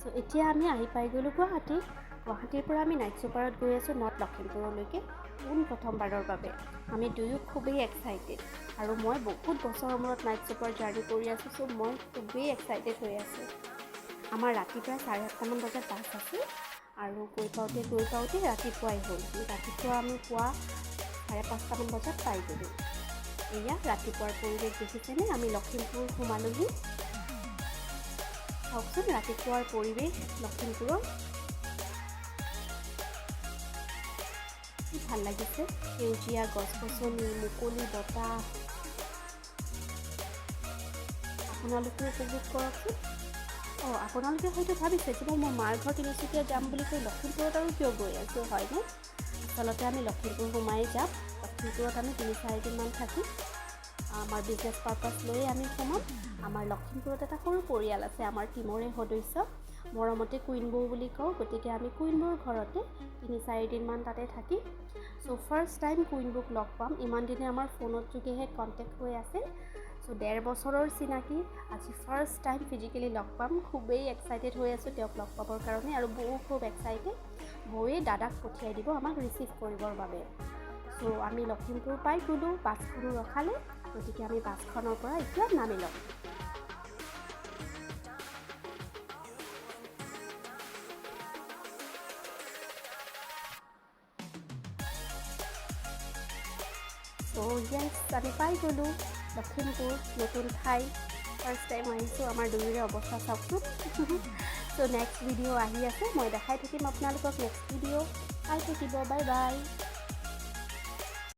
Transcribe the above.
চ' এতিয়া আমি আহি পাই গ'লোঁ গুৱাহাটীৰ পৰা আমি নাইট চুপাৰত গৈ আছোঁ নৰ্থ লখিমপুৰলৈকে প্ৰথমবাৰৰ বাবে। আমি দুয়ো খুবেই এক্সাইটেড আৰু মই বহুত বছৰৰ মূৰত নাইট চুপাৰ জাৰ্ণি কৰি আছোঁ, চ' মই খুবেই এক্সাইটেড হৈ আছোঁ। আমাৰ ৰাতিপুৱা 8:30মান বজাত বাছ আছিল আৰু গৈ পাওঁতে ৰাতিপুৱাই হ'ল। ৰাতিপুৱা আমি পুৱা 5:30মান বজাত পাই গ'লোঁ। এয়া ৰাতিপুৱাৰ পৰিৱেশ দেখিছেনে? আমি লখিমপুৰ সোমালোহি। চাওকচোন ৰাতিপুৱাৰ পৰিৱেশ লখিমপুৰৰ। কি ভাল লাগিছে, সেউজীয়া গছ-গছনি, মুকলি বতাহ। আপোনালোকেও উপভোগ কৰকচোন। আপোনালোকে হয়তো ভাবিছে যে মই মোৰ মাৰ ঘৰ তিনিচুকীয়া যাম বুলি কৈ লখিমপুৰত আৰু কিয় গৈ আছোঁ, হয়নে? আচলতে আমি লখিমপুৰ সোমাই যাম। লখিমপুৰত আমি 3-4 দিনমান থাকি আমাৰ বিজনেছ পাৰ্পাছ লৈয়ে আমি সোমাম। আমাৰ লখিমপুৰত এটা সৰু পৰিয়াল আছে, আমাৰ টীমৰে সদস্য, মৰমতে কুইন বৌ বুলি কওঁ। গতিকে আমি কুইন বৌৰ ঘৰতে 3-4 দিনমান তাতে থাকি। চ' ফাৰ্ষ্ট টাইম কুইন বৌক লগ পাম। ইমান দিনে আমাৰ ফোনত যোগেহে কণ্টেক্ট হৈ আছিল। চ' 1.5 বছৰৰ চিনাকি, আজি ফাৰ্ষ্ট টাইম ফিজিকেলি লগ পাম। খুবেই এক্সাইটেড হৈ আছোঁ তেওঁক লগ পাবৰ কাৰণে আৰু বৌ খুব এক্সাইটেড। বৌয়ে দাদাক পঠিয়াই দিব আমাক ৰিচিভ কৰিবৰ বাবে। চ' আমি লখিমপুৰ পাই গ'লোঁ, বাছখনো ৰখালে। গতিকে আমি বাছখনৰ পৰা এতিয়া নামি ল'ম। চ' য়েছ, আমি পাই গ'লোঁ লখিমপুৰ, নতুন ঠাই। ফাৰ্ষ্ট টাইম আহিছোঁ, আমাৰ দুয়োৰে অৱস্থা চাওকচোন। চ' নেক্সট ভিডিঅ' আহি আছে, মই দেখাই থাকিম আপোনালোকক নেক্সট ভিডিঅ'। চাই থাকিব, বাই বাই।